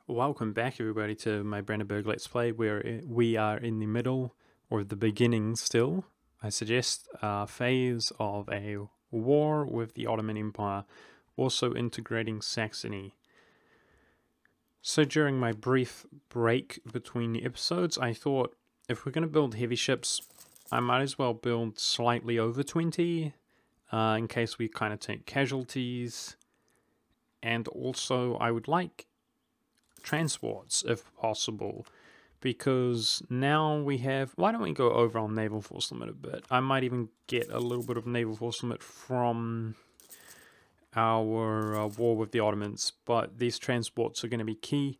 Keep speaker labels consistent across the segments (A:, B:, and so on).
A: Welcome back, everybody, to my Brandenburg Let's Play, where we are in the middle, or the beginning still, I suggest, phase of a war with the Ottoman Empire, also integrating Saxony. So during my brief break between the episodes, I thought if we're going to build heavy ships, I might as well build slightly over 20, in case we kind of take casualties, and also I would like transports if possible, because now we have, why don't we go over our naval force limit a bit? I might even get a little bit of naval force limit from our war with the Ottomans, but these transports are going to be key.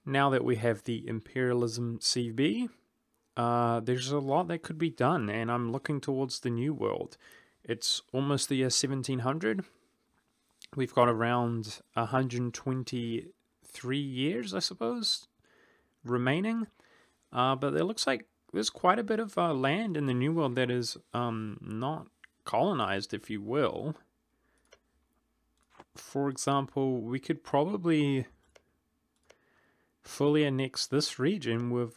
A: Now that we have the Imperialism CB, there's a lot that could be done, and I'm looking towards the New World. It's almost the year 1700. We've got around 123 years, I suppose, remaining. But it looks like there's quite a bit of land in the New World that is not colonized, if you will. For example, we could probably fully annex this region with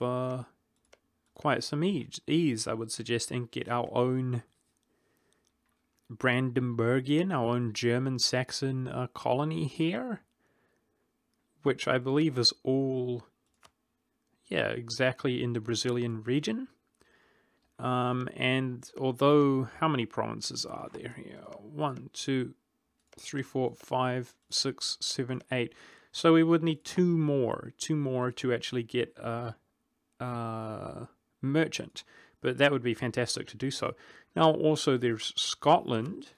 A: quite some ease, I would suggest, and get our own Brandenburgian, our own German-Saxon colony here, which I believe is all, yeah, exactly in the Brazilian region. And although, how many provinces are there here? 1, 2, 3, 4, 5, 6, 7, 8. So we would need two more to actually get a merchant. But that would be fantastic to do so. Now also there's Scotland,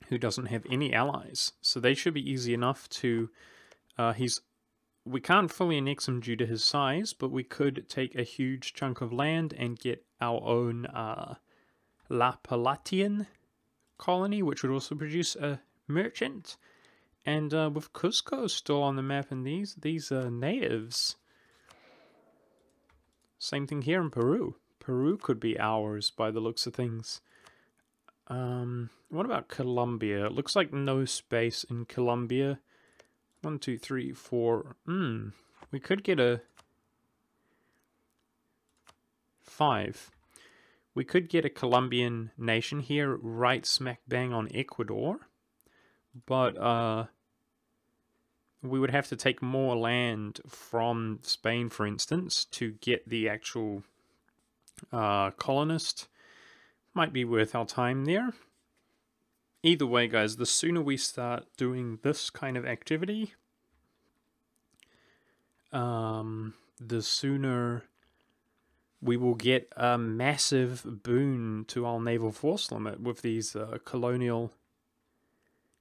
A: who doesn't have any allies. So they should be easy enough to, we can't fully annex him due to his size, but we could take a huge chunk of land and get our own La Palatian colony, which would also produce a merchant. And with Cusco still on the map, and these natives. Same thing here in Peru. Peru could be ours by the looks of things. What about Colombia? It looks like no space in Colombia. 1, 2, 3, 4. We could get a 5. We could get a Colombian nation here, right smack bang on Ecuador. But we would have to take more land from Spain, for instance, to get the actual colonist. Might be worth our time there. Either way, guys, the sooner we start doing this kind of activity, the sooner we will get a massive boon to our naval force limit with these colonial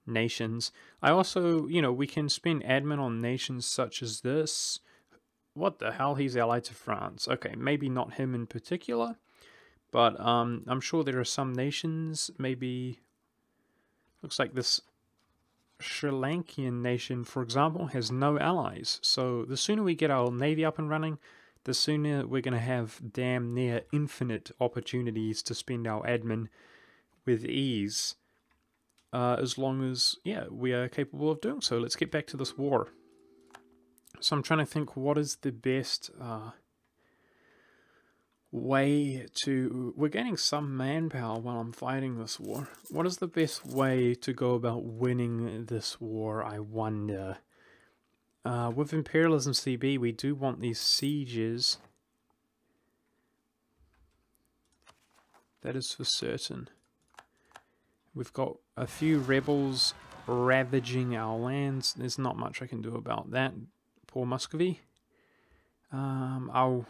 A: nations. I also, we can spend admin on nations such as this. What the hell? He's allied to France. Okay, maybe not him in particular, but I'm sure there are some nations, maybe, looks like this Sri Lankan nation, for example, has no allies. So the sooner we get our navy up and running, the sooner we're going to have damn near infinite opportunities to spend our admin with ease. As long as, yeah, we are capable of doing so. Let's get back to this war. So I'm trying to think what is the best way to... We're gaining some manpower while I'm fighting this war. What is the best way to go about winning this war, I wonder? With Imperialism CB, we do want these sieges. That is for certain. We've got a few rebels ravaging our lands. There's not much I can do about that. Poor Muscovy. Our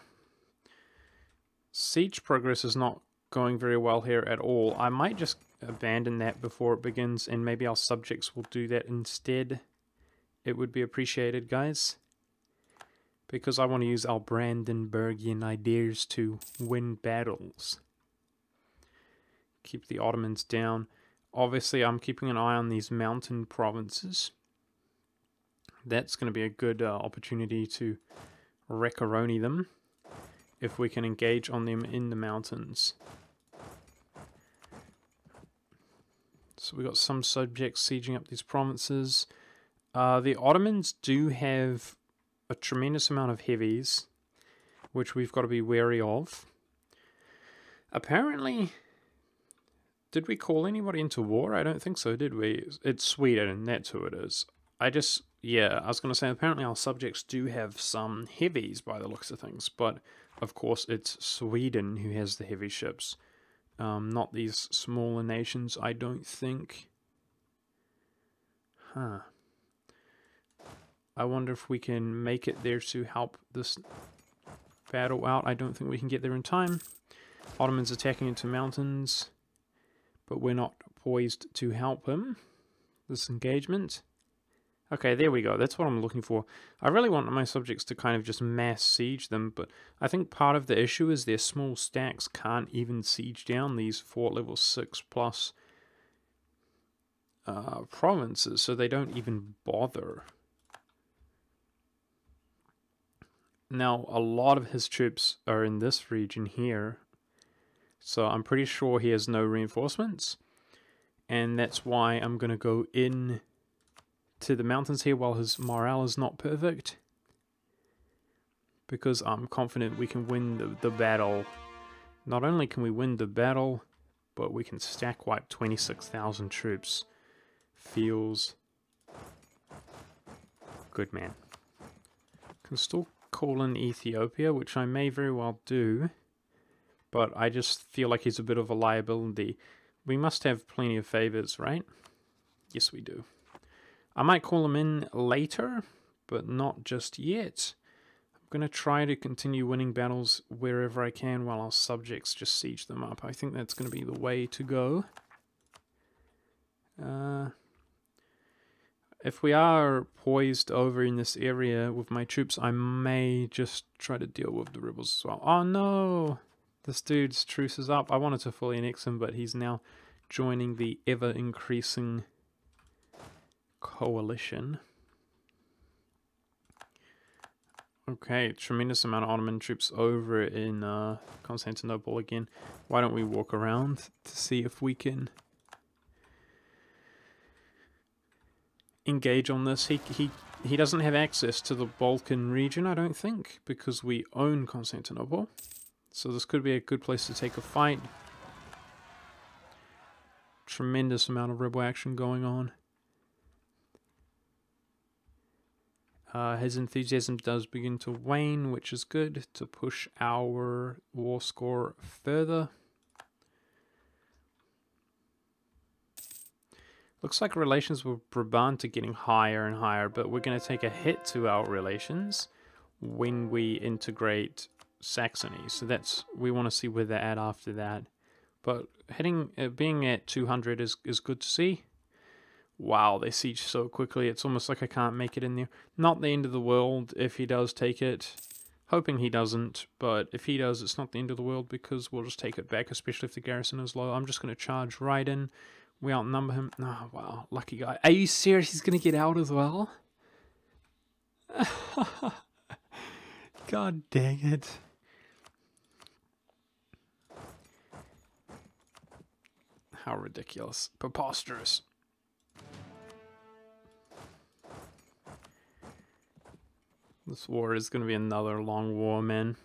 A: siege progress is not going very well here at all. I might just abandon that before it begins, and maybe our subjects will do that instead. It would be appreciated, guys, because I want to use our Brandenburgian ideas to win battles. Keep the Ottomans down. Obviously, I'm keeping an eye on these mountain provinces. That's going to be a good opportunity to wreck-a-roni them if we can engage on them in the mountains. So we got some subjects sieging up these provinces. The Ottomans do have a tremendous amount of heavies, which we've got to be wary of. Apparently, did we call anybody into war? I don't think so, did we? It's Sweden, and that's who it is. I was going to say, apparently our subjects do have some heavies by the looks of things, but of course it's Sweden who has the heavy ships, not these smaller nations, I don't think. Huh. I wonder if we can make it there to help this battle out. I don't think we can get there in time. Ottomans attacking into mountains, but we're not poised to help him. This engagement. Okay, there we go. That's what I'm looking for. I really want my subjects to kind of just mass siege them, but I think part of the issue is their small stacks can't even siege down these fort level 6 plus provinces, so they don't even bother. Now, a lot of his troops are in this region here, so I'm pretty sure he has no reinforcements, and that's why I'm going to go in to the mountains here while his morale is not perfect, because I'm confident we can win the battle. Not only can we win the battle, but we can stack wipe 26,000 troops. Feels good, man. Can still call in Ethiopia, which I may very well do, but I just feel like he's a bit of a liability. We must have plenty of favors, right? Yes, we do. I might call him in later, but not just yet. I'm going to try to continue winning battles wherever I can while our subjects just siege them up. I think that's going to be the way to go. If we are poised over in this area with my troops, I may just try to deal with the rebels as well. Oh no! This dude's truce is up. I wanted to fully annex him, but he's now joining the ever-increasing coalition. Okay, tremendous amount of Ottoman troops over in Constantinople again. Why don't we walk around to see if we can engage on this? He doesn't have access to the Balkan region, I don't think, because we own Constantinople. So this could be a good place to take a fight. Tremendous amount of rebel action going on. His enthusiasm does begin to wane, which is good to push our war score further. Looks like relations with Brabant are getting higher and higher, but we're going to take a hit to our relations when we integrate Saxony. So we want to see where they're at after that. But being at 200 is good to see. Wow, they siege so quickly. It's almost like I can't make it in there. Not the end of the world if he does take it. Hoping he doesn't, but if he does, it's not the end of the world because we'll just take it back, especially if the garrison is low. I'm just going to charge right in. We outnumber him. Oh, wow, lucky guy. Are you serious? He's going to get out as well? God dang it. How ridiculous. Preposterous. This war is going to be another long war, man.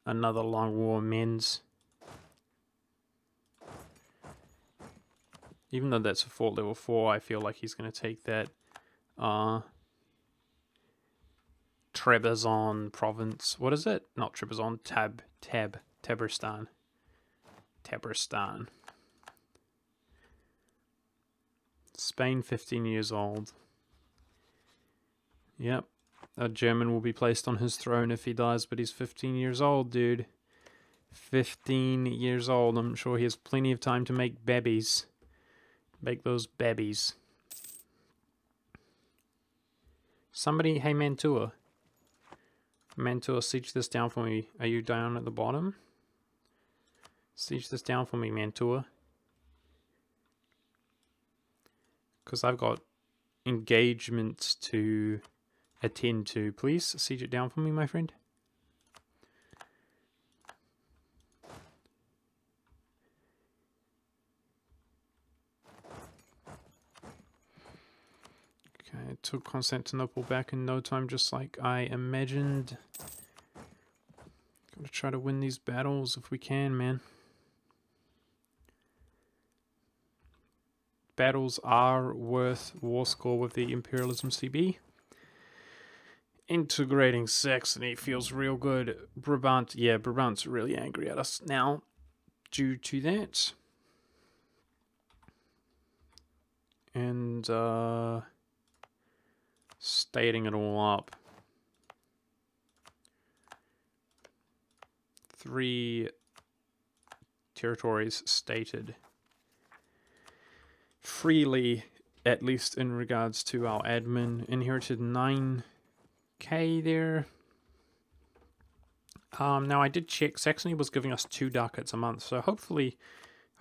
A: Another long war, men's. Even though that's a fort level 4, I feel like he's going to take that Trebizond province. What is it? Not Trebizond, Tabaristan. Tabaristan. Spain, 15 years old. Yep. A German will be placed on his throne if he dies, but he's 15 years old, dude. 15 years old. I'm sure he has plenty of time to make babies. Make those babies. Somebody, hey Mantua. Mantua, siege this down for me. Are you down at the bottom? Siege this down for me, Mantua. Because I've got engagements to attend to. Please siege it down for me, my friend. Okay, took Constantinople back in no time, just like I imagined. Gotta try to win these battles if we can, man. Battles are worth war score with the Imperialism CB. Integrating Saxony feels real good. Brabant, yeah, Brabant's really angry at us now due to that. And stating it all up. 3 territories stated freely, at least in regards to our admin. Inherited 9k there. Now I did check, Saxony was giving us 2 ducats a month, so hopefully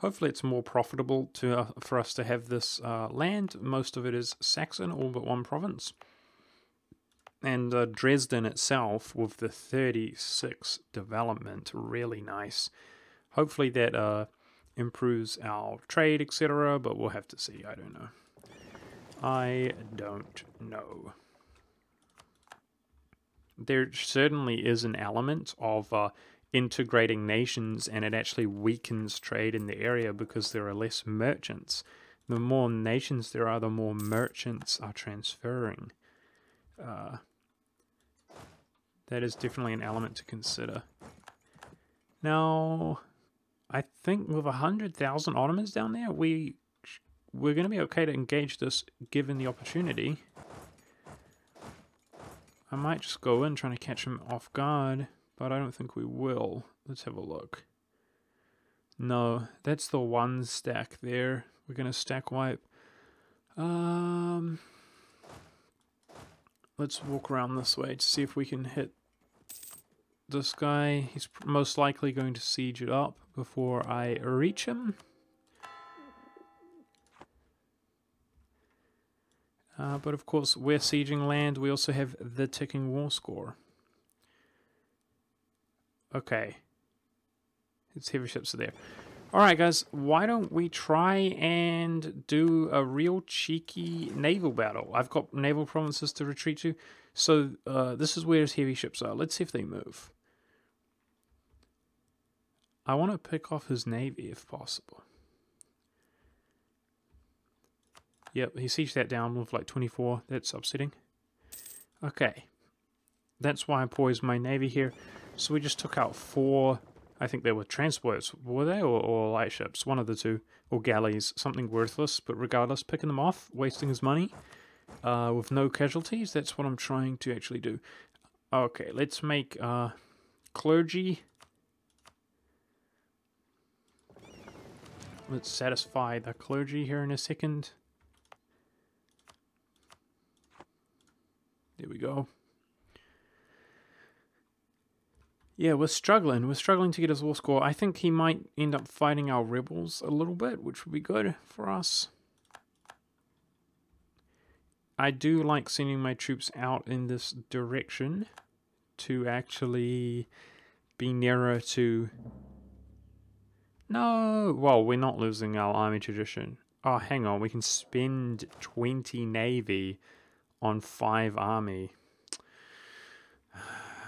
A: it's more profitable to for us to have this land. Most of it is Saxon, all but 1 province. And Dresden itself, with the 36 development, really nice. Hopefully that improves our trade, etc. But we'll have to see. I don't know. I don't know. There certainly is an element of integrating nations, and it actually weakens trade in the area because there are less merchants. The more nations there are, the more merchants are transferring. That is definitely an element to consider. Now, I think with 100,000 Ottomans down there, we're going to be okay to engage this given the opportunity. I might just go in trying to catch him off guard, but I don't think we will. Let's have a look. No, that's the 1 stack there. We're going to stack wipe. Let's walk around this way to see if we can hit this guy. He's most likely going to siege it up before I reach him. But of course, we're sieging land. We also have the ticking war score. Okay. Its heavy ships are there. Alright guys, why don't we try and do a real cheeky naval battle? I've got naval provinces to retreat to. So this is where his heavy ships are. Let's see if they move. I want to pick off his navy if possible. Yep, he sieged that down with like 24. That's upsetting. Okay. That's why I poised my navy here. So we just took out 4... I think they were transports, were they? Or light ships, one of the 2. Or galleys, something worthless. But regardless, picking them off, wasting his money. With no casualties, that's what I'm trying to actually do. Okay, let's make clergy. Let's satisfy the clergy here in a second. There we go. Yeah, we're struggling. We're struggling to get his war score. I think he might end up fighting our rebels a little bit, which would be good for us. I do like sending my troops out in this direction to actually be nearer to... No! Well, we're not losing our army tradition. Oh, hang on. We can spend 20 navy on 5 army.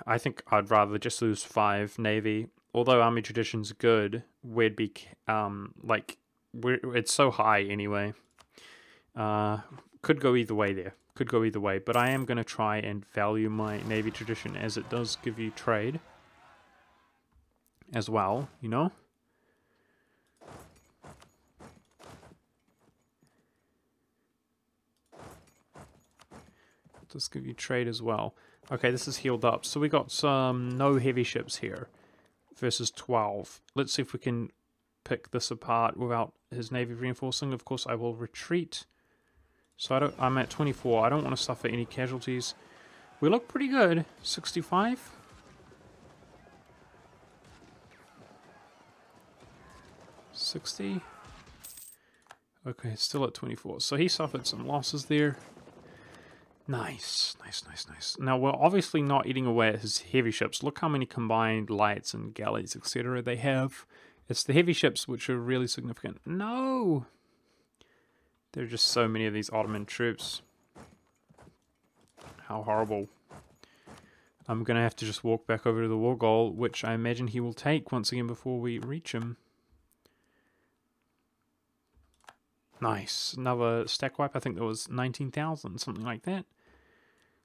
A: I think I'd rather just lose 5 navy. Although army tradition's good, we'd be it's so high anyway. Could go either way there. Could go either way. But I am going to try and value my navy tradition, as it does give you trade as well, you know. It does give you trade as well. Okay, this is healed up. So we got some no heavy ships here versus 12. Let's see if we can pick this apart without his navy reinforcing. Of course, I will retreat. So I'm at 24. I don't want to suffer any casualties. We look pretty good. 65. $60. Okay, still at 24. So he suffered some losses there. Nice, nice, nice, nice. Now, we're obviously not eating away at his heavy ships. Look how many combined lights and galleys, etc. they have. It's the heavy ships which are really significant. No! There are just so many of these Ottoman troops. How horrible. I'm going to have to just walk back over to the war goal, which I imagine he will take once again before we reach him. Nice. Another stack wipe. I think that was 19,000, something like that.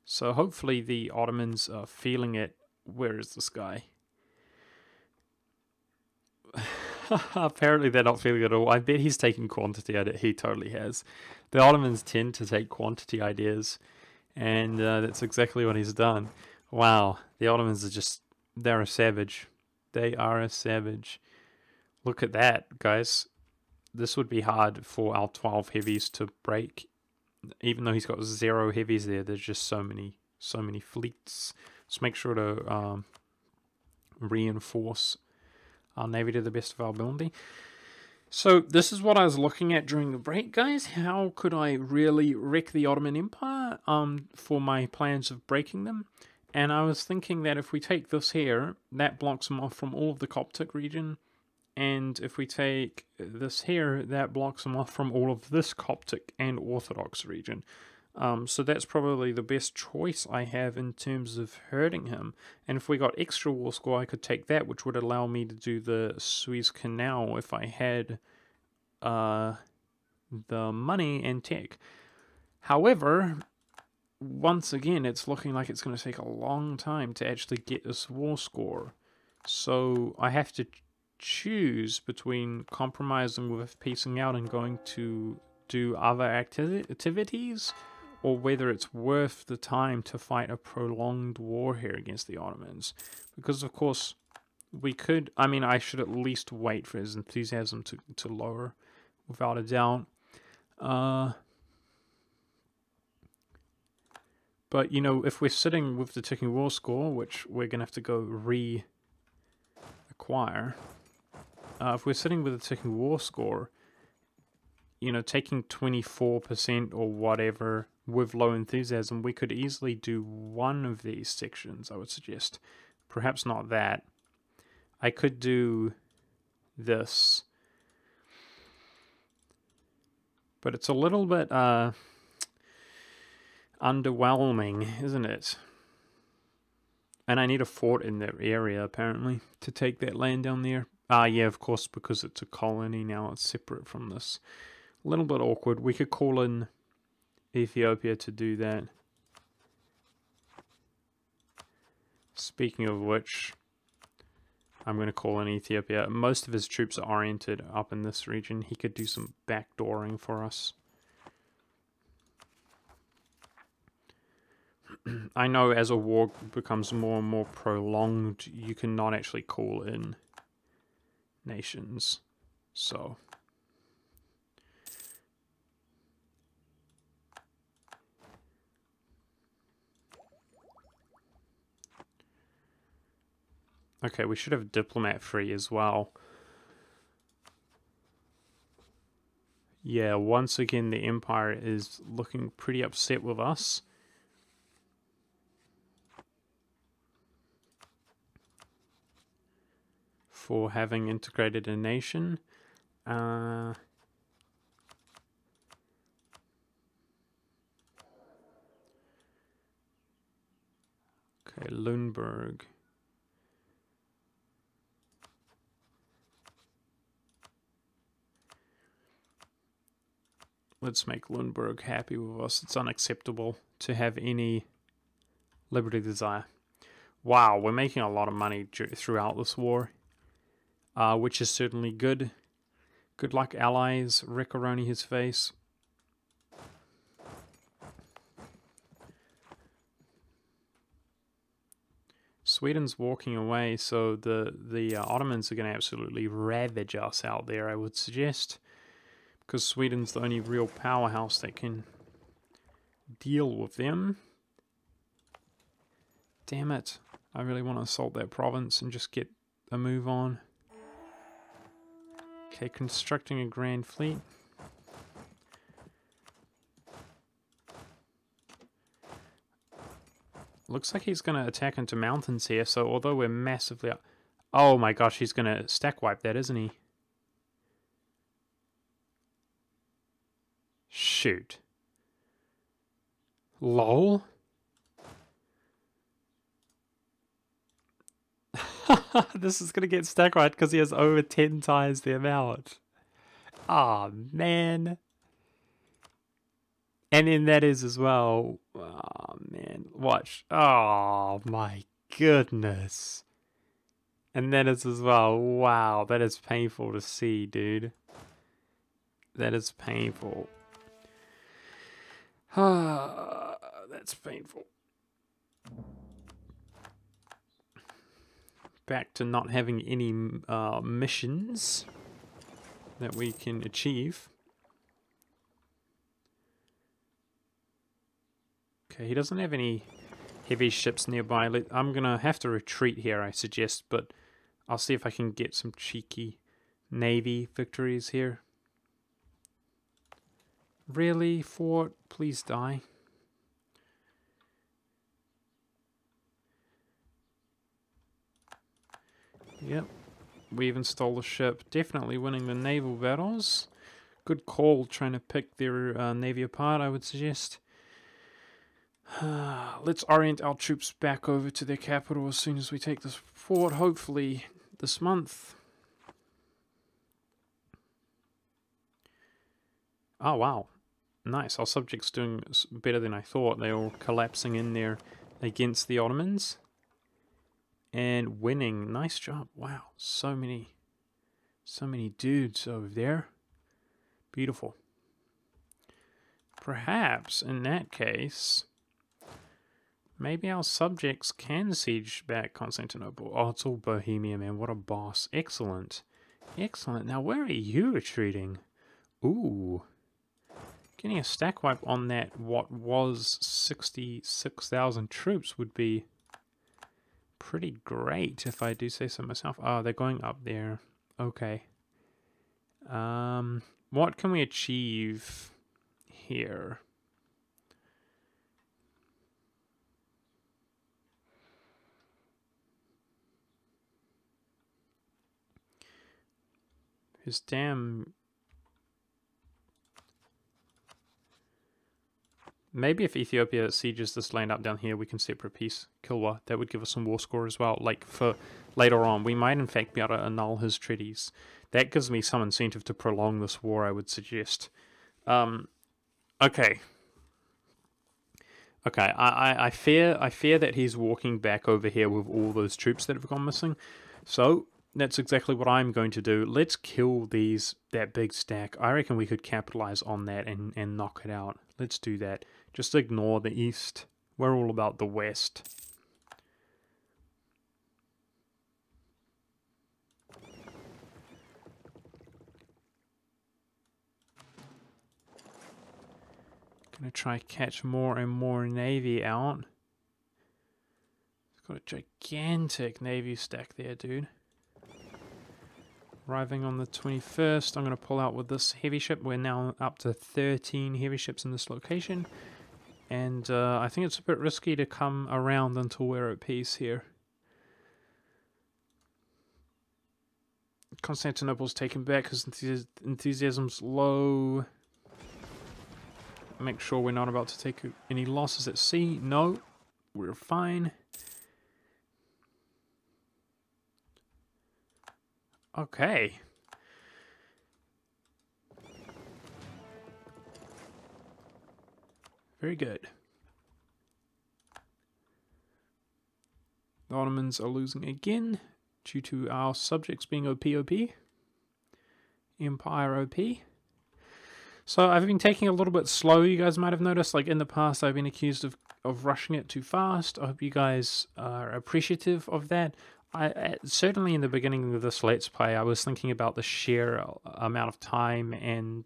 A: So hopefully the Ottomans are feeling it. Where is this guy? Apparently they're not feeling it at all. I bet he's taking quantity. He totally has. The Ottomans tend to take quantity ideas, and that's exactly what he's done. Wow, the Ottomans are just, they're a savage. They are a savage. Look at that, guys. This would be hard for our 12 heavies to break. Even though he's got 0 heavies there, there's just so many fleets. Let's make sure to reinforce our navy to the best of our ability. So this is what I was looking at during the break, guys. How could I really wreck the Ottoman Empire for my plans of breaking them? And I was thinking that if we take this here, that blocks them off from all of the Coptic region. And if we take this here, that blocks them off from all of this Coptic and Orthodox region. So that's probably the best choice I have in terms of hurting him. And if we got extra war score, I could take that, which would allow me to do the Suez Canal if I had the money and tech. However, once again, it's looking like it's going to take a long time to actually get this war score. So I have to choose between compromising with piecing out and going to do other activities, or whether it's worth the time to fight a prolonged war here against the Ottomans. Because, of course, we could... I mean, I should at least wait for his enthusiasm to lower, without a doubt. But, you know, if we're sitting with the ticking war score, which we're going to have to go re-acquire, if we're sitting with a ticking war score, you know, taking 24% or whatever with low enthusiasm, we could easily do one of these sections, I would suggest. Perhaps not that. I could do this. But it's a little bit underwhelming, isn't it? And I need a fort in that area, apparently, to take that land down there. Yeah, of course, because it's a colony now, it's separate from this. A little bit awkward. We could call in Ethiopia to do that. Speaking of which, I'm going to call in Ethiopia. Most of his troops are oriented up in this region. He could do some backdooring for us. I know as a war becomes more and more prolonged, you cannot actually call in nations. So... okay, we should have diplomat free as well. Yeah, once again, the Empire is looking pretty upset with us. For having integrated a nation. Okay, Lundberg. Let's make Lundberg happy with us. It's unacceptable to have any liberty desire. Wow, we're making a lot of money throughout this war, which is certainly good. Good luck, allies. Ricoroni his face. Sweden's walking away, so the Ottomans are going to absolutely ravage us out there, I would suggest. Because Sweden's the only real powerhouse that can deal with them. Damn it. I really want to assault that province and just get a move on. Okay, constructing a grand fleet. Looks like he's going to attack into mountains here, so although we're massively... oh my gosh, he's going to stack wipe that, isn't he? Shoot. Lol. This is going to get stack right because he has over 10 times the amount. Oh, man. And then that is as well. Oh, man. Watch. Oh, my goodness. And that is as well. Wow, that is painful to see, dude. That is painful. That's painful. Back to not having any missions that we can achieve. Okay, he doesn't have any heavy ships nearby. I'm gonna have to retreat here, I suggest, but I'll see if I can get some cheeky navy victories here. Really, fort? Please die. Yep. We even stole the ship. Definitely winning the naval battles. Good call trying to pick their navy apart, I would suggest. Let's orient our troops back over to their capital as soon as we take this fort, hopefully this month. Oh, wow. Nice. Our subjects doing better than I thought. They're all collapsing in there against the Ottomans. And winning. Nice job. Wow. So many dudes over there. Beautiful. Perhaps, in that case, maybe our subjects can siege back Constantinople. Oh, it's all Bohemia, man. What a boss. Excellent. Excellent. Now, where are you retreating? Ooh. Getting a stack wipe on that, what was 66,000 troops would be pretty great, if I do say so myself. Oh, they're going up there. Okay. What can we achieve here? His damn... Maybe if Ethiopia sieges this land up down here, we can separate peace Kilwa. That would give us some war score as well. Like, for later on, we might in fact be able to annul his treaties. That gives me some incentive to prolong this war, I would suggest. Okay. Okay, I fear that he's walking back over here with all those troops that have gone missing. So, that's exactly what I'm going to do. Let's kill that big stack. I reckon we could capitalize on that and knock it out. Let's do that. Just ignore the east. We're all about the west. Gonna try catch more and more navy out. It's got a gigantic navy stack there, dude. Arriving on the 21st, I'm going to pull out with this heavy ship. We're now up to 13 heavy ships in this location. And I think it's a bit risky to come around until we're at peace here. Constantinople's taken back because enthusiasm's low. Make sure we're not about to take any losses at sea. No, we're fine. Okay. Very good. The Ottomans are losing again due to our subjects being OP. Empire OP. So I've been taking a little bit slow, you guys might have noticed. Like in the past, I've been accused of rushing it too fast. I hope you guys are appreciative of that. Certainly in the beginning of this Let's Play, I was thinking about the sheer amount of time and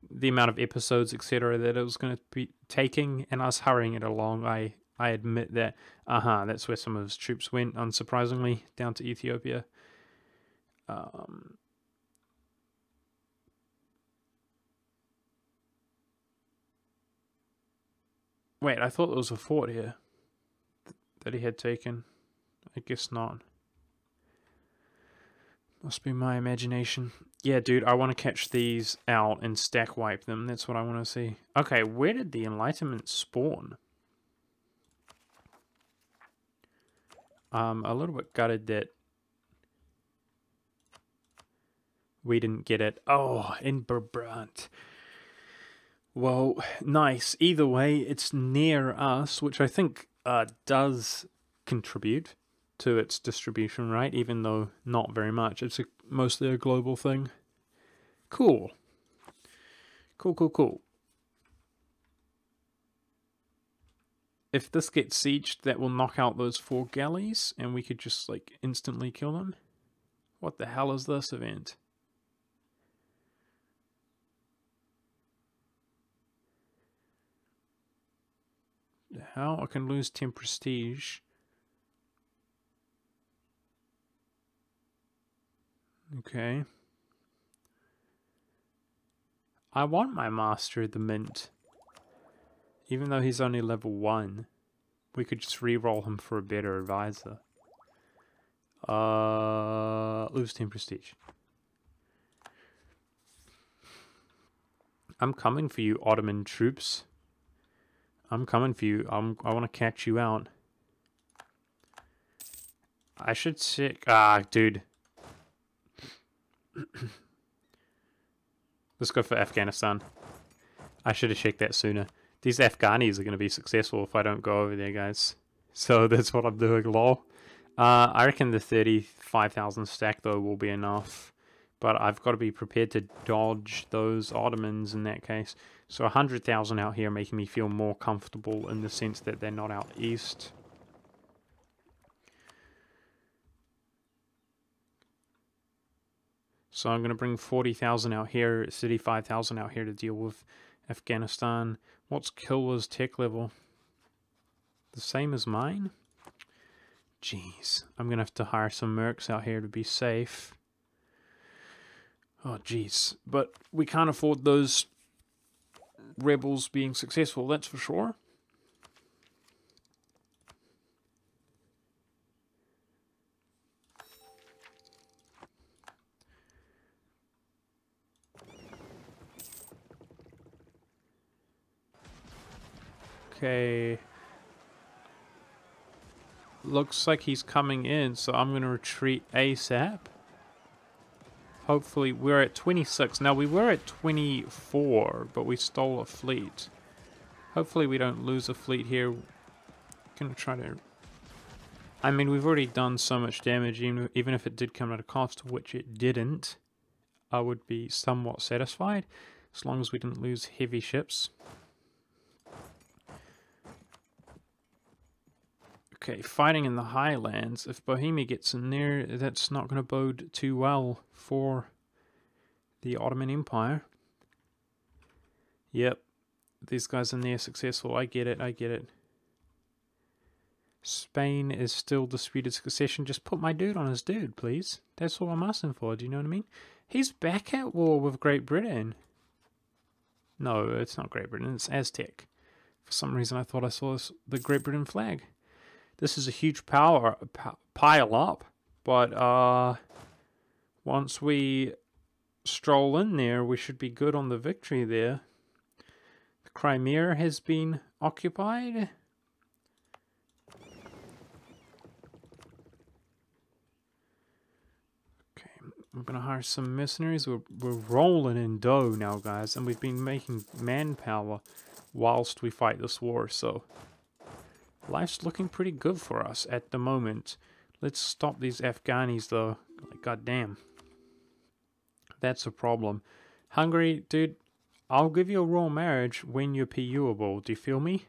A: the amount of episodes, etc., that it was going to be taking, and us hurrying it along. I admit that, that's where some of his troops went, unsurprisingly, down to Ethiopia. Wait, I thought there was a fort here that he had taken. I guess not. Must be my imagination. Yeah, dude, I want to catch these out and stack wipe them. That's what I want to see. Okay, where did the Enlightenment spawn? A little bit gutted that we didn't get it. Oh, in Brabant. Well, nice. Either way, it's near us, which I think does contribute to its distribution, right? Even though not very much. It's mostly a global thing. Cool. Cool. If this gets sieged, that will knock out those 4 galleys, and we could just, like, instantly kill them. What the hell is this event? How I can lose 10 prestige. Okay. I want my master the mint. Even though he's only level 1. We could just re-roll him for a better advisor. Lose 10 prestige. I'm coming for you, Ottoman troops. I'm coming for you. I want to catch you out. I should check. Dude. Let's go for Afghanistan. I should have checked that sooner. These Afghanis are going to be successful if I don't go over there, guys. So that's what I'm doing, lol. I reckon the 35,000 stack, though, will be enough. But I've got to be prepared to dodge those Ottomans in that case. So 100,000 out here making me feel more comfortable in the sense that they're not out east. So I'm going to bring 40,000 out here, 35,000 out here to deal with Afghanistan. What's Kilwa's tech level? The same as mine? Jeez. I'm going to have to hire some mercs out here to be safe. Oh, jeez. But we can't afford those rebels being successful, that's for sure. Okay. Looks like he's coming in, so I'm going to retreat ASAP. Hopefully, we're at 26. Now, we were at 24, but we stole a fleet. Hopefully, we don't lose a fleet here. Gonna try to... I mean, we've already done so much damage, even if it did come at a cost, which it didn't. I would be somewhat satisfied, as long as we didn't lose heavy ships. Okay, fighting in the highlands. If Bohemia gets in there, that's not going to bode too well for the Ottoman Empire. Yep, these guys in there successful. I get it. Spain is still disputed succession. Just put my dude on his dude, please. That's all I'm asking for, do you know what I mean? He's back at war with Great Britain. No, it's not Great Britain, it's Aztec. For some reason I thought I saw the Great Britain flag. This is a huge pile up, but once we stroll in there, we should be good on the victory there. The Crimea has been occupied. Okay, I'm gonna hire some mercenaries. We're rolling in dough now, guys, and we've been making manpower whilst we fight this war, so life's looking pretty good for us at the moment. Let's stop these Afghanis, though. Like, goddamn. That's a problem. Hungary, dude, I'll give you a royal marriage when you're PUable. Do you feel me?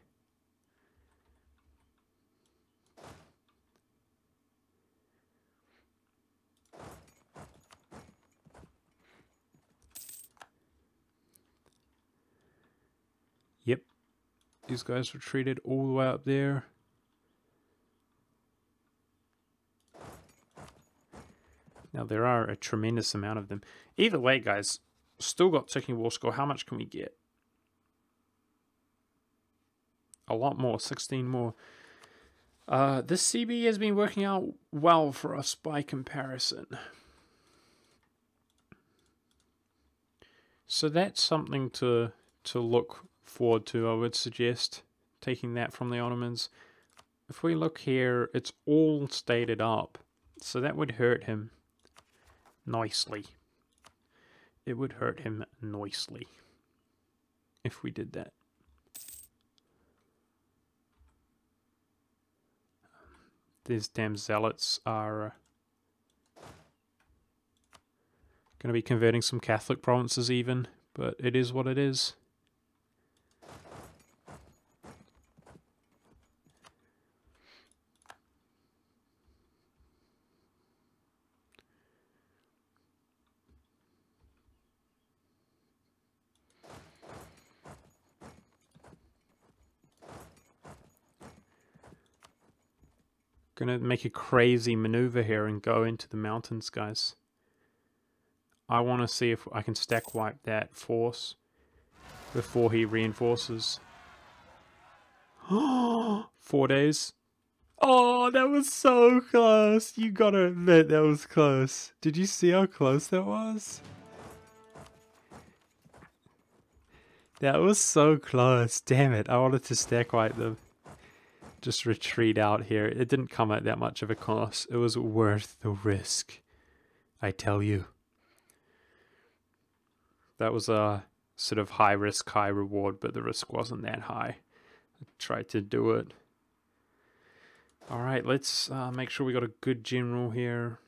A: Yep. These guys retreated all the way up there. Now, there are a tremendous amount of them. Either way, guys, still got ticking war score. How much can we get? A lot more, 16 more. This CB has been working out well for us by comparison. So that's something to look forward to, I would suggest. Taking that from the Ottomans. if we look here, it's all stated up. So that would hurt him nicely. It would hurt him nicely if we did that. These damn zealots are going to be converting some Catholic provinces even, but it is what it is. Gonna make a crazy maneuver here and go into the mountains, guys. I want to see if I can stack wipe that force before he reinforces. 4 days. Oh, that was so close. You gotta admit that was close. Did you see how close that was? That was so close. Damn it. I wanted to stack wipe them. Just retreat out here. It didn't come at that much of a cost. It was worth the risk, I tell you. That was a sort of high risk, high reward, but the risk wasn't that high. I tried to do it. Alright, let's make sure we got a good general here.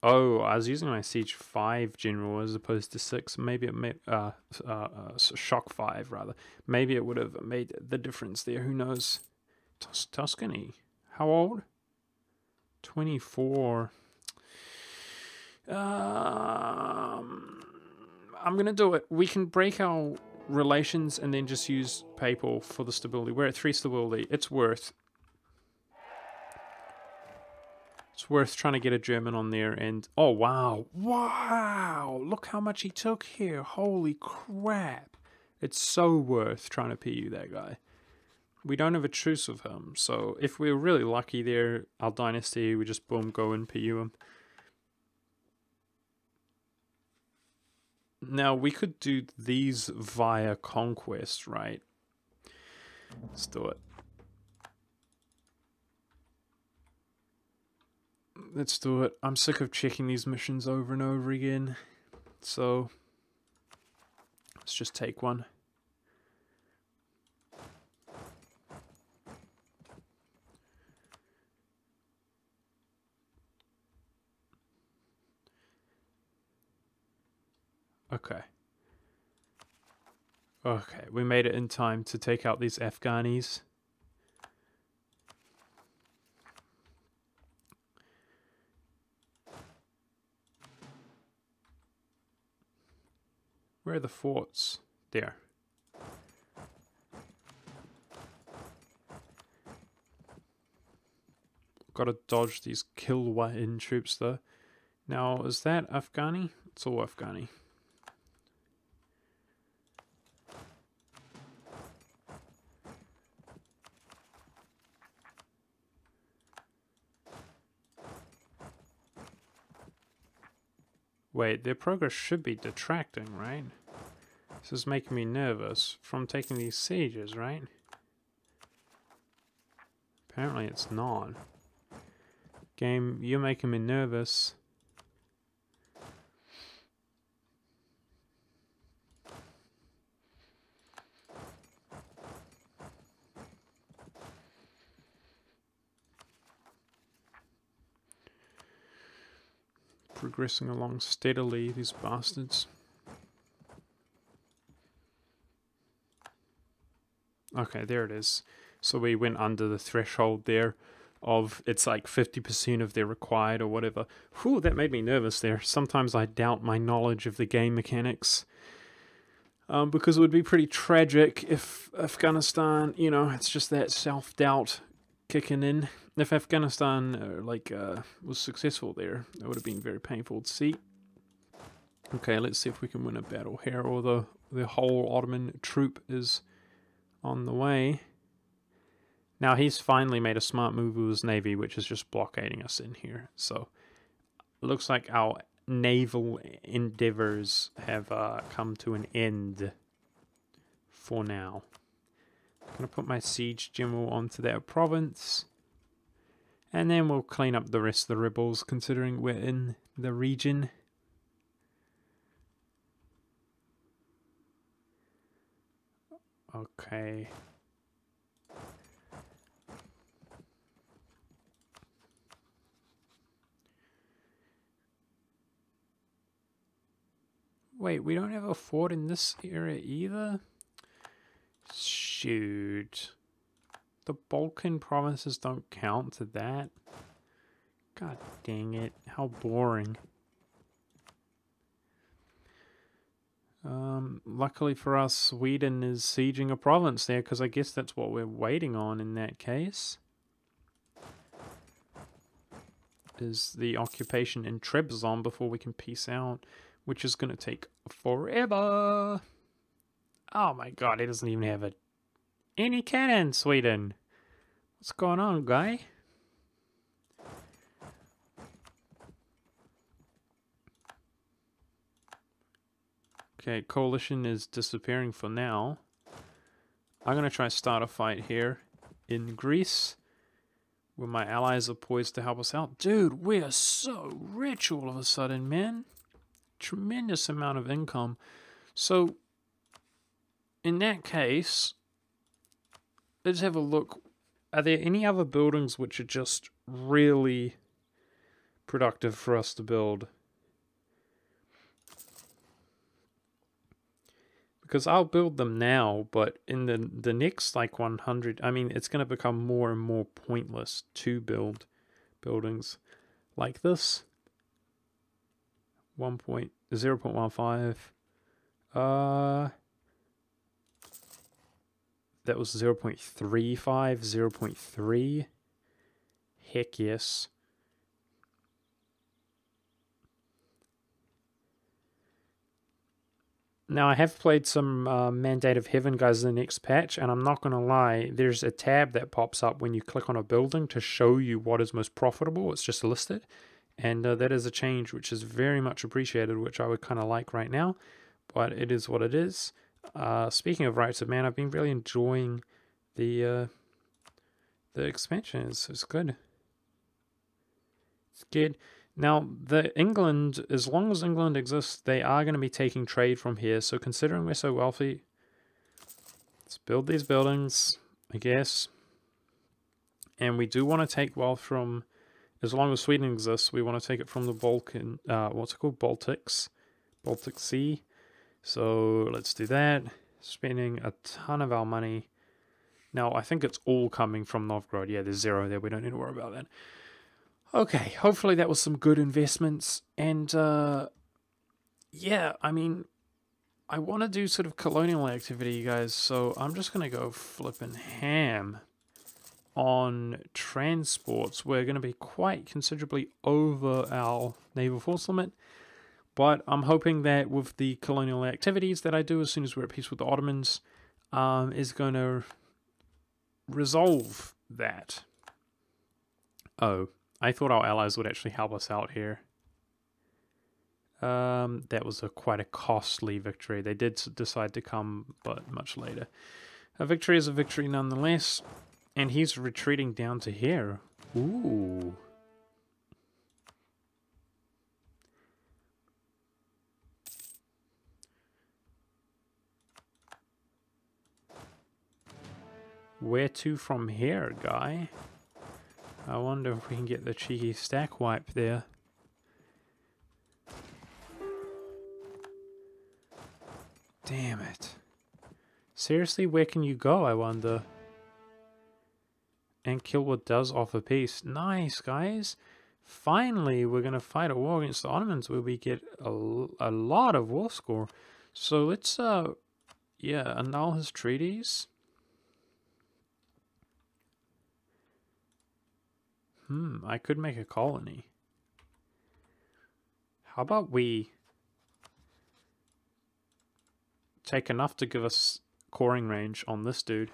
A: Oh, I was using my Siege 5 general as opposed to 6. Maybe it made... Shock 5, rather. Maybe it would have made the difference there. Who knows? Tuscany. How old? 24. I'm going to do it. We can break our relations and then just use papal for the stability. We're at 3 stability. It's worth trying to get a German on there. And oh, wow. Wow. Look how much he took here. Holy crap. It's so worth trying to PU that guy. We don't have a truce with him, so if we're really lucky there, our dynasty, we just boom, go and PU him. Now, we could do these via conquest, right? Let's do it. Let's do it. I'm sick of checking these missions over and over again, so let's just take one. Okay. Okay, we made it in time to take out these Afghanis. Where are the forts? There. Gotta dodge these kill-in troops though. Now, is that Afghani? It's all Afghani. Wait, their progress should be detracting, right? This is making me nervous from taking these sieges, right? Apparently it's not. Game, you're making me nervous. Progressing along steadily, these bastards. Okay, there it is. So we went under the threshold there of, it's like 50% of their required or whatever. Whew, that made me nervous there. Sometimes I doubt my knowledge of the game mechanics. Because it would be pretty tragic if Afghanistan, you know, it's just that self-doubt kicking in. If Afghanistan was successful there, it would have been very painful to see. Okay, let's see if we can win a battle here, or the whole Ottoman troop is on the way. Now he's finally made a smart move with his navy, which is just blockading us in here. So it looks like our naval endeavors have come to an end for now. I'm going to put my siege general onto that province. And then we'll clean up the rest of the rebels, considering we're in the region. Okay. Wait, we don't have a fort in this area either? Shoot. The Balkan provinces don't count to that? God dang it. How boring. Luckily for us, Sweden is sieging a province there, because I guess that's what we're waiting on in that case. Is the occupation in Trebizond before we can peace out, which is going to take forever. Oh my god, it doesn't even have any cannon, Sweden. What's going on, guy? Okay, coalition is disappearing for now. I'm going to try to start a fight here in Greece, where my allies are poised to help us out. Dude, we are so rich all of a sudden, man. Tremendous amount of income. So, in that case, let's have a look. Are there any other buildings which are just really productive for us to build? Because I'll build them now, but in the next like 100, I mean, it's going to become more and more pointless to build buildings like this. 0.15. That was 0.35, 0.3. Heck yes. Now, I have played some Mandate of Heaven, guys, in the next patch, and I'm not going to lie, there's a tab that pops up when you click on a building to show you what is most profitable. It's just listed, and that is a change which is very much appreciated, which I would kind of like right now, but it is what it is. Speaking of Rights of Man, I've been really enjoying the expansion. It's good. It's good. Now, England, as long as England exists, they are going to be taking trade from here. So considering we're so wealthy, let's build these buildings, I guess. And we do want to take wealth from, as long as Sweden exists, we want to take it from the Balkan, what's it called? Baltic Sea. So let's do that. Spending a ton of our money. Now, I think it's all coming from Novgorod. Yeah, there's 0 there. We don't need to worry about that. Okay, hopefully that was some good investments, and yeah, I mean, I want to do sort of colonial activity, you guys, so I'm just going to go flipping ham on transports. We're going to be quite considerably over our naval force limit, but I'm hoping that with the colonial activities that I do as soon as we're at peace with the Ottomans, is going to resolve that. Oh. I thought our allies would actually help us out here. That was quite a costly victory. They did decide to come, but much later. A victory is a victory nonetheless. And he's retreating down to here. Ooh. Where to from here, guy? I wonder if we can get the cheeky stack wipe there. Damn it. Seriously, where can you go, I wonder? And Kilwood does offer peace. Nice, guys. Finally, we're going to fight a war against the Ottomans where we get a lot of war score. So let's, yeah, annul his treaties. I could make a colony. How about we take enough to give us coring range on this dude?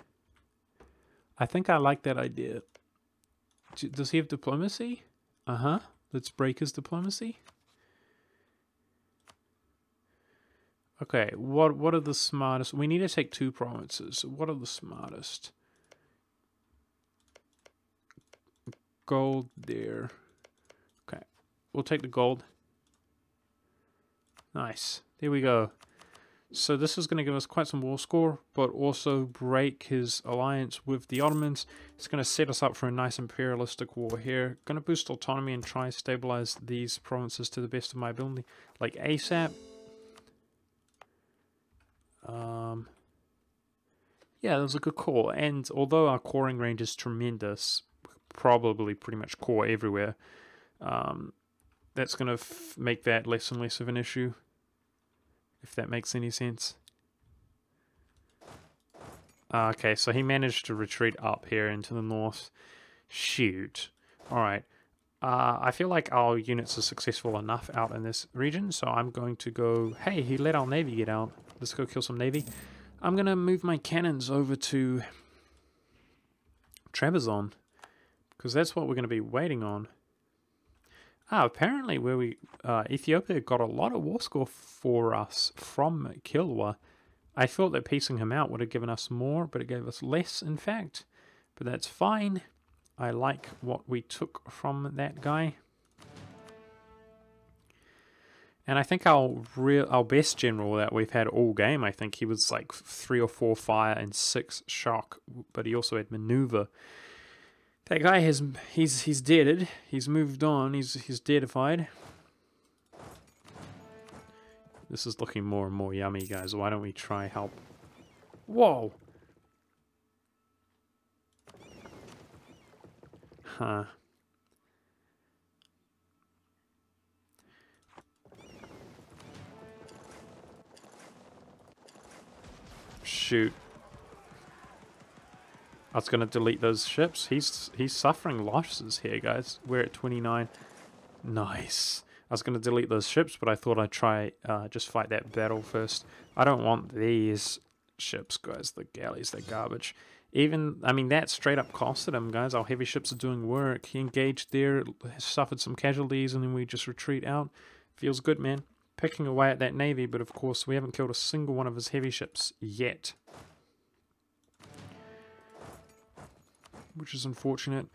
A: I think I like that idea. Does he have diplomacy? Uh-huh. Let's break his diplomacy. Okay, what are the smartest? We need to take 2 provinces. What are the smartest? gold there. Okay, we'll take the gold. Nice. There we go. So this is going to give us quite some war score, but also break his alliance with the Ottomans. It's going to set us up for a nice imperialistic war here. Going to boost autonomy and try and stabilize these provinces to the best of my ability, like ASAP. Yeah, that was a good call. And although our coring range is tremendous, probably pretty much core everywhere, that's going to make that less and less of an issue, if that makes any sense. Okay, so he managed to retreat up here into the north. Shoot. Alright. I feel like our units are successful enough out in this region, so I'm going to go... Hey, he let our navy get out. Let's go kill some navy. I'm going to move my cannons over to Trebizond, because that's what we're going to be waiting on. Apparently where we Ethiopia got a lot of war score for us from Kilwa. I thought that piecing him out would have given us more, but it gave us less, in fact. But that's fine. I like what we took from that guy. And I think our best general that we've had all game, I think he was like 3 or 4 fire and 6 shock, but he also had maneuver. That guy he's deaded. He's moved on. He's deadified. This is looking more and more yummy, guys. Why don't we try help? Whoa! Huh. Shoot. I was going to delete those ships. He's suffering losses here, guys. We're at 29. Nice. I was going to delete those ships, but I thought I'd try just fight that battle first. I don't want these ships, guys. The galleys, they're garbage. Even, I mean, that straight up costed him, guys. Our heavy ships are doing work. He engaged there, suffered some casualties, and then we just retreat out. Feels good, man. Picking away at that navy, but of course we haven't killed a single one of his heavy ships yet, which is unfortunate.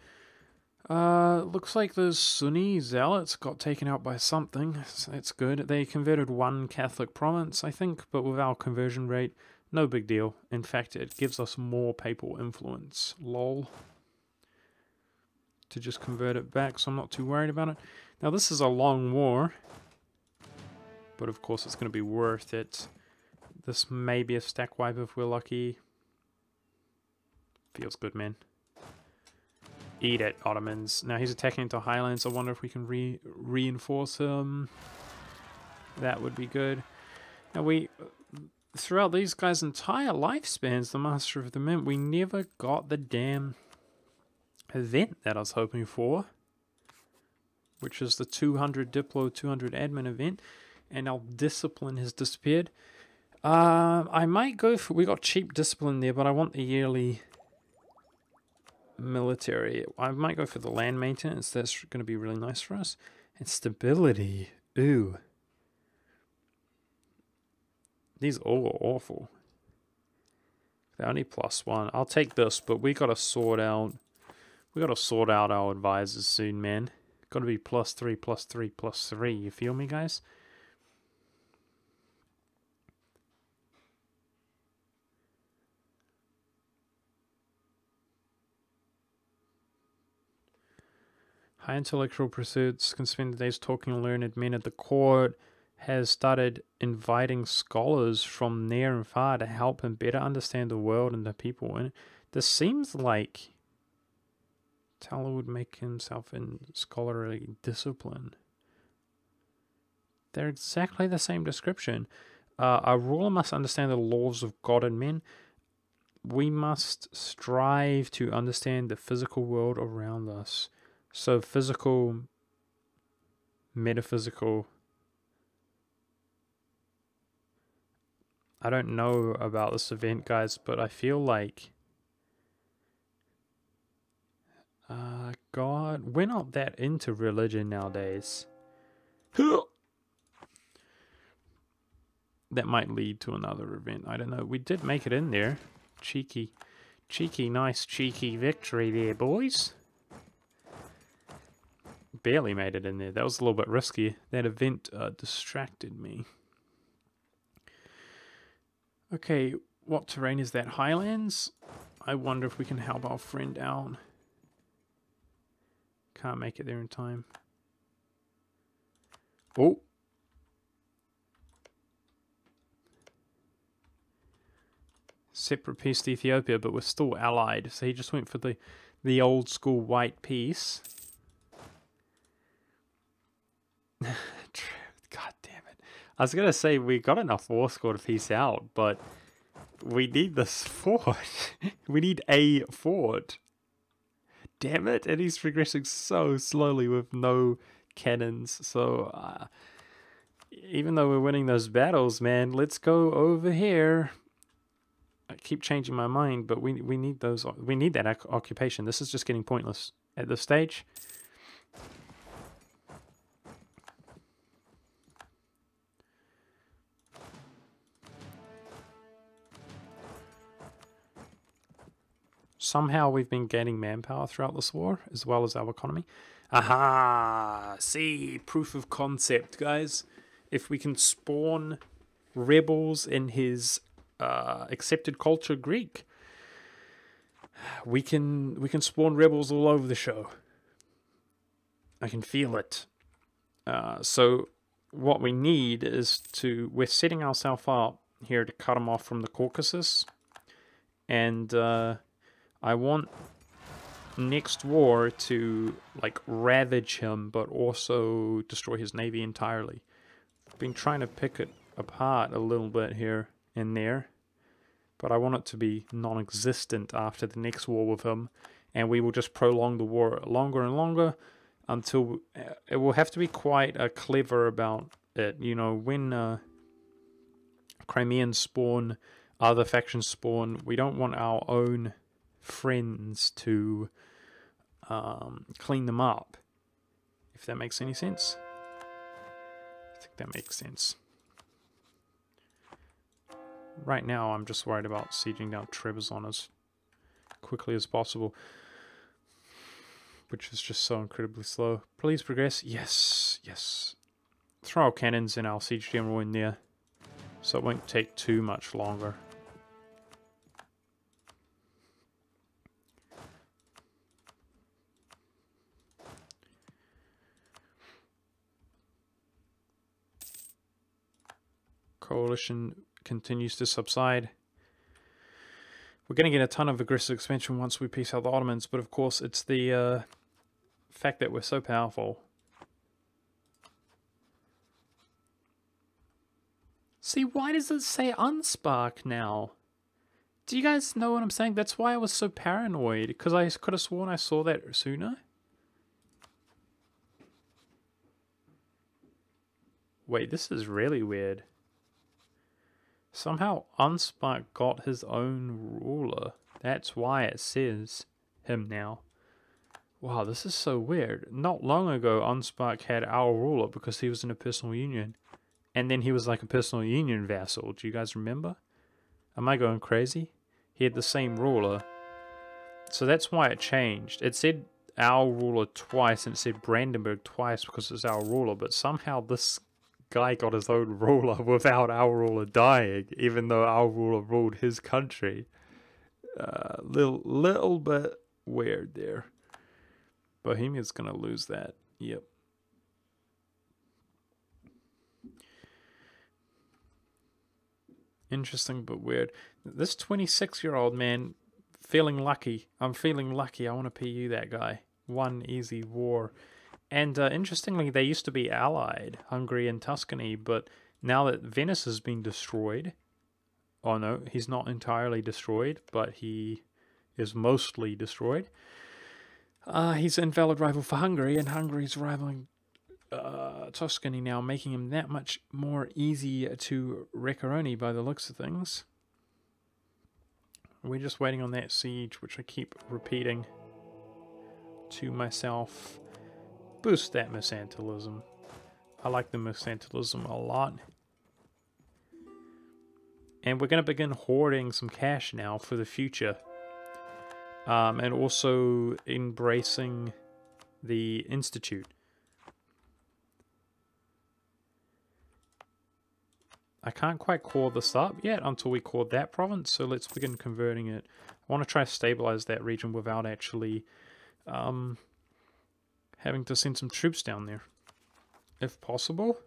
A: Looks like the Sunni zealots got taken out by something, so that's good. They converted one Catholic province, I think, but with our conversion rate, no big deal. In fact, it gives us more papal influence. Lol. To just convert it back, so I'm not too worried about it. Now this is a long war, but of course it's going to be worth it. This may be a stack wipe if we're lucky. Feels good, man. Eat it, Ottomans. Now he's attacking into Highlands. I wonder if we can reinforce him. That would be good. Now throughout these guys' entire lifespans, the Master of the Mint, we never got the damn event that I was hoping for, which is the 200 Diplo, 200 admin event. And our discipline has disappeared. I might go for... We got cheap discipline there, but I want the yearly military. I might go for the land maintenance. That's going to be really nice for us. And stability. Ooh. These all are awful. They're only +1. I'll take this, but we got to sort out... We got to sort out our advisors soon, man. Got to be +3, +3, +3. You feel me, guys? High intellectual pursuits, can spend the days talking to learned men at the court, has started inviting scholars from near and far to help him better understand the world and the people in it. This seems like Taylor would make himself in scholarly discipline. They're exactly the same description. A ruler must understand the laws of God and men. We must strive to understand the physical world around us. So physical, metaphysical. I don't know about this event, guys, but I feel like God, we're not that into religion nowadays. That might lead to another event. I don't know. We did make it in there. Cheeky, nice cheeky victory there, boys. Barely made it in there. That was a little bit risky. That event distracted me. Okay, what terrain is that? Highlands? I wonder if we can help our friend out. Can't make it there in time. Oh! Separate peace to Ethiopia, but we're still allied. So he just went for the old school white peace. God damn it. I was going to say we got enough war score to peace out, but we need this fort. We need a fort. Damn it. And he's progressing so slowly with no cannons. So even though we're winning those battles, man, let's go over here. I keep changing my mind, but we need those. We need that occupation. This is just getting pointless at this stage. Somehow we've been gaining manpower throughout this war, as well as our economy. Aha! See, proof of concept, guys. If we can spawn rebels in his accepted culture Greek, we can spawn rebels all over the show. I can feel it. So what we need is we're setting ourselves up here to cut him off from the Caucasus, and I want next war to like ravage him, but also destroy his navy entirely. I've been trying to pick it apart a little bit here and there, but I want it to be non-existent after the next war with him, and we will just prolong the war longer and longer until it will have to be quite clever about it. You know, when Crimeans spawn, other factions spawn, we don't want our own friends to clean them up, if that makes any sense. I think that makes sense. Right now, I'm just worried about sieging down Trebizond as quickly as possible, which is just so incredibly slow. Please progress. Yes, yes. Throw our cannons and our siege general in there, so it won't take too much longer. Coalition continues to subside. We're going to get a ton of aggressive expansion once we peace out the Ottomans, but of course it's the fact that we're so powerful. See, why does it say unspark now? Do you guys know what I'm saying? That's why I was so paranoid, because I could have sworn I saw that sooner. Wait, this is really weird. Somehow Unspark got his own ruler. That's why it says him now. Wow, this is so weird. Not long ago, Unspark had our ruler because he was in a personal union. And then he was like a personal union vassal. Do you guys remember? Am I going crazy? He had the same ruler. So that's why it changed. It said our ruler twice and it said Brandenburg twice because it's our ruler. But somehow this guy got his own ruler without our ruler dying, even though our ruler ruled his country. Little bit weird there. Bohemia's gonna lose that. Yep. Interesting but weird. This 26-year-old man, feeling lucky. I'm feeling lucky. I want to PU that guy. One easy war. And interestingly, they used to be allied, Hungary and Tuscany, but now that Venice has been destroyed, oh no, he's not entirely destroyed, but he is mostly destroyed. He's an invalid rival for Hungary, and Hungary's rivaling Tuscany now, making him that much more easy to Reccaroni by the looks of things. We're just waiting on that siege, which I keep repeating to myself. Boost that mercantilism. I like the mercantilism a lot. And we're going to begin hoarding some cash now for the future. And also embracing the Institute. I can't quite core this up yet until we core that province, so let's begin converting it. I want to try to stabilize that region without actually having to send some troops down there, if possible.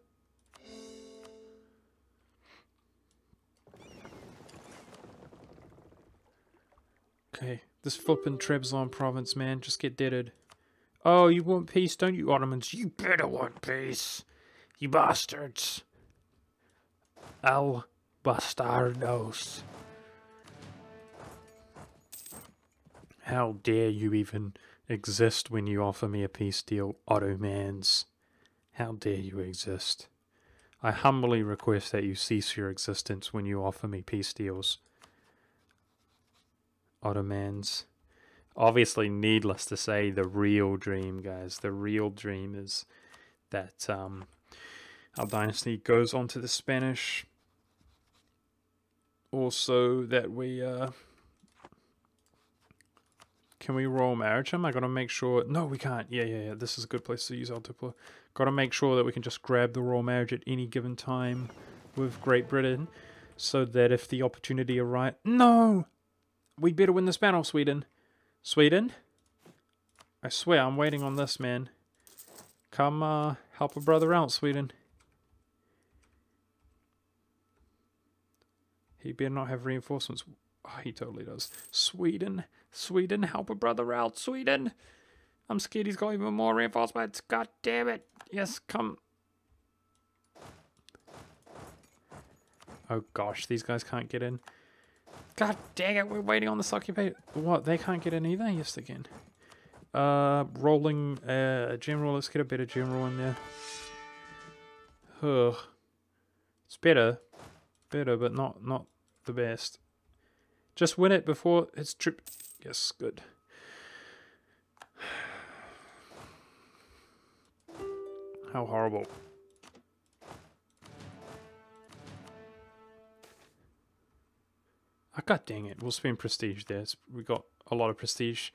A: Okay, this flippin' Trebizond province, man, just get deaded. Oh, you want peace, don't you, Ottomans? You better want peace, you bastards. El bastardos. How dare you even exist when you offer me a peace deal, Ottomans? How dare you exist? I humbly request that you cease your existence when you offer me peace deals, Ottomans. Obviously, needless to say, the real dream, guys, the real dream is that our dynasty goes on to the Spanish. Also, that we can we royal marriage him? I gotta make sure. No, we can't. Yeah. This is a good place to use our Diplo. Gotta make sure that we can just grab the royal marriage at any given time with Great Britain, so that if the opportunity arises, no, we better win this battle, Sweden. Sweden, I swear I'm waiting on this, man. Come, help a brother out, Sweden. He better not have reinforcements. Oh, he totally does. Sweden, help a brother out, Sweden. I'm scared he's got even more reinforcements. God damn it. Yes, come. Oh gosh, these guys can't get in. God dang it, we're waiting on this occupation. What, they can't get in either? Yes, they can. Rolling general, let's get a better general in there. Ugh. It's better, but not the best. Just win it before it's trip. Yes, good. How horrible. God dang it, we'll spend prestige there. We got a lot of prestige,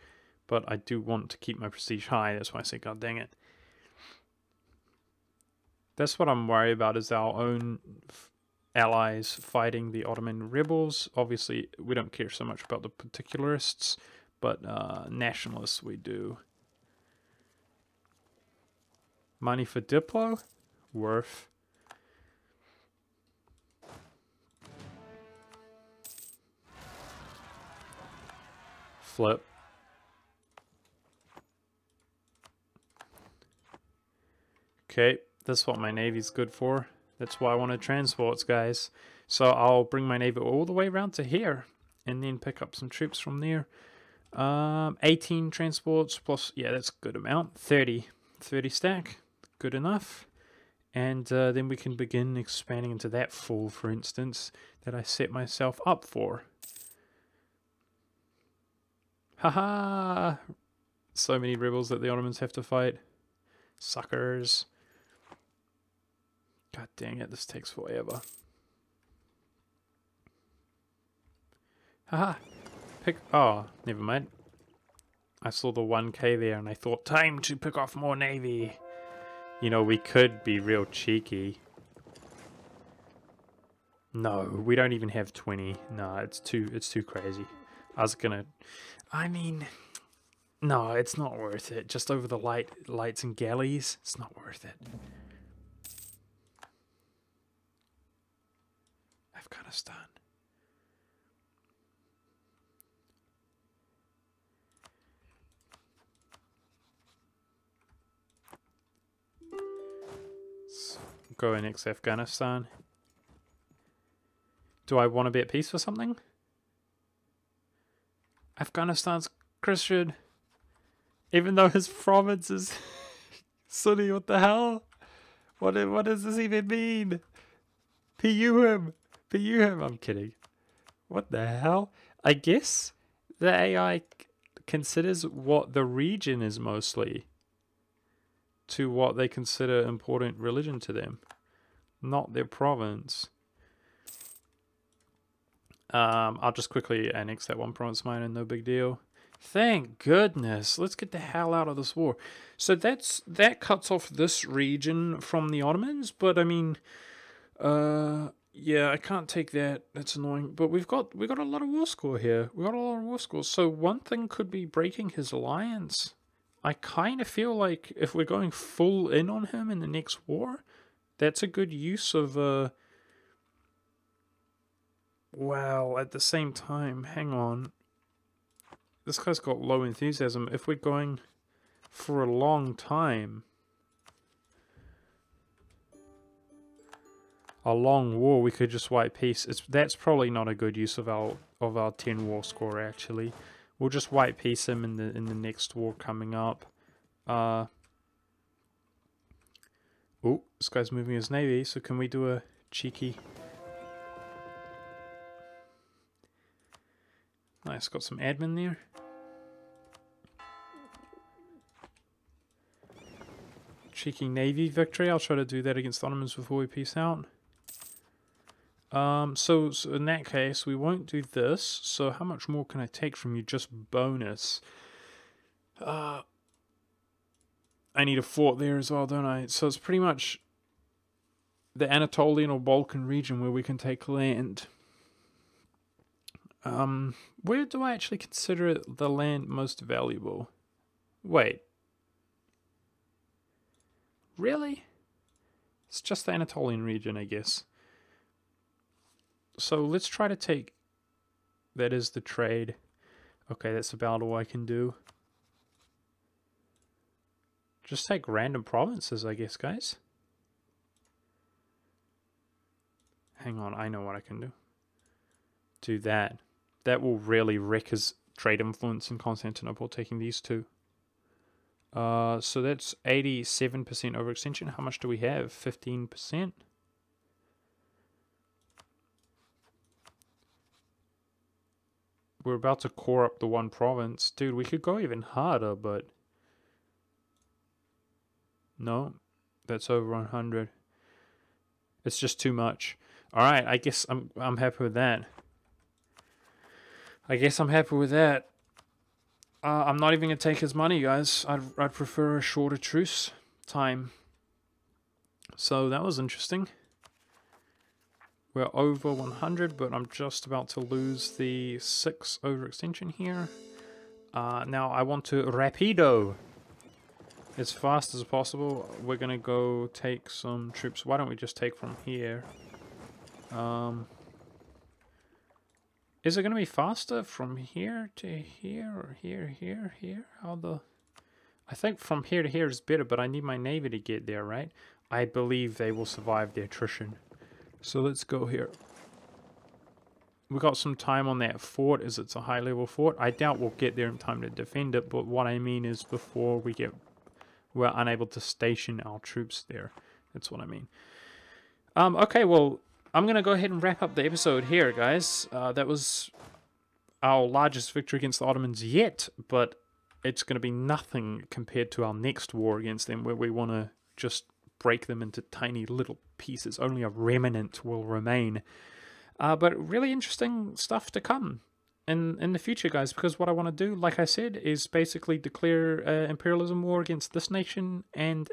A: but I do want to keep my prestige high. That's why I say god dang it. That's what I'm worried about, is our own allies fighting the Ottoman rebels. Obviously, we don't care so much about the particularists, but nationalists we do. Money for Diplo? Worth. Flip. Okay, that's what my navy's good for. That's why I wanted transports, guys. So I'll bring my navy all the way around to here, and then pick up some troops from there. 18 transports plus, yeah, that's a good amount. 30 stack, good enough. And then we can begin expanding into that fool, for instance, that I set myself up for. Haha! So many rebels that the Ottomans have to fight. Suckers. God dang it, this takes forever. Haha! Oh, never mind. I saw the 1k there and I thought, time to pick off more navy. You know, we could be real cheeky. No, we don't even have 20. No, it's too crazy. I was gonna... I mean, no, it's not worth it. Just over the lights and galleys, it's not worth it. Afghanistan. Let's go annex Afghanistan. Do I want to be at peace for something? Afghanistan's Christian. Even though his province is Sunni, what the hell? What does this even mean? PU him. I'm kidding. What the hell? I guess the AI considers what the region is mostly to what they consider important religion to them, not their province. I'll just quickly annex that one province minor, no big deal. Thank goodness. Let's get the hell out of this war. So that cuts off this region from the Ottomans, but I mean, Yeah, I can't take that. That's annoying. But we got a lot of war score here. We got a lot of war score. So one thing could be breaking his alliance. I kind of feel like if we're going full in on him in the next war, that's a good use of well, at the same time, hang on. This guy's got low enthusiasm. If we're going for a long time, a long war, we could just wipe peace. That's probably not a good use of our 10 war score actually. We'll just wipe peace him in the next war coming up. Oh, this guy's moving his navy, so can we do a cheeky? Nice, got some admin there. Cheeky navy victory. I'll try to do that against the Ottomans before we peace out. So in that case, we won't do this. So how much more can I take from you? Just bonus. I need a fort there as well, don't I? So it's pretty much the Anatolian or Balkan region where we can take land. Where do I actually consider the land most valuable? Wait. Really? It's just the Anatolian region, I guess. So let's try to take... That is the trade. Okay, that's about all I can do. Just take random provinces, I guess, guys. Hang on, I know what I can do. Do that. That will really wreck his trade influence in Constantinople, taking these two. So that's 87% overextension. How much do we have? 15%? We're about to core up the one province. Dude, we could go even harder, but... No, that's over 100. It's just too much. Alright, I guess I'm happy with that. I'm not even going to take his money, guys. I'd prefer a shorter truce time. So that was interesting. We're over 100, but I'm just about to lose the 6 overextension here. Now I want to rapido as fast as possible. We're going to go take some troops. Why don't we just take from here? Is it going to be faster from here to here or here? I think from here to here is better, but I need my navy to get there, right? I believe they will survive the attrition. So let's go here. We got some time on that fort as it's a high level fort. I doubt we'll get there in time to defend it, but what I mean is before we're unable to station our troops there. That's what I mean. Okay, well, I'm going to go ahead and wrap up the episode here, guys. That was our largest victory against the Ottomans yet, but it's going to be nothing compared to our next war against them, where we want to just break them into tiny little pieces. Only a remnant will remain. But really interesting stuff to come in the future, guys, because what I want to do, like I said, is basically declare imperialism war against this nation and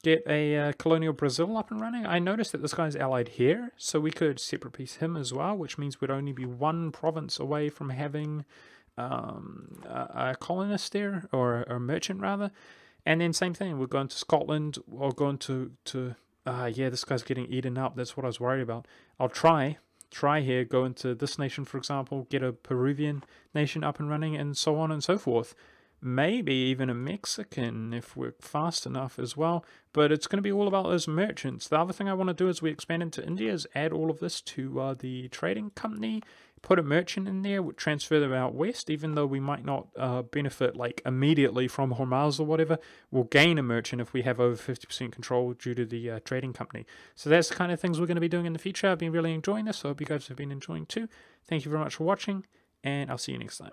A: get a colonial Brazil up and running. I noticed that this guy's allied here, so we could separate piece him as well, which means we'd only be one province away from having a colonist there, or a merchant rather. And then same thing, we're going to Scotland, or going to yeah, this guy's getting eaten up. That's what I was worried about. I'll try here, go into this nation, for example, get a Peruvian nation up and running, and so on and so forth. Maybe even a Mexican if we're fast enough as well. But it's going to be all about those merchants. The other thing I want to do as we expand into India is add all of this to the trading company, put a merchant in there, transfer them out west, even though we might not benefit like immediately from Hormuz or whatever. We'll gain a merchant if we have over 50% control due to the trading company. So that's the kind of things we're going to be doing in the future. I've been really enjoying this, so I hope you guys have been enjoying too. Thank you very much for watching, and I'll see you next time.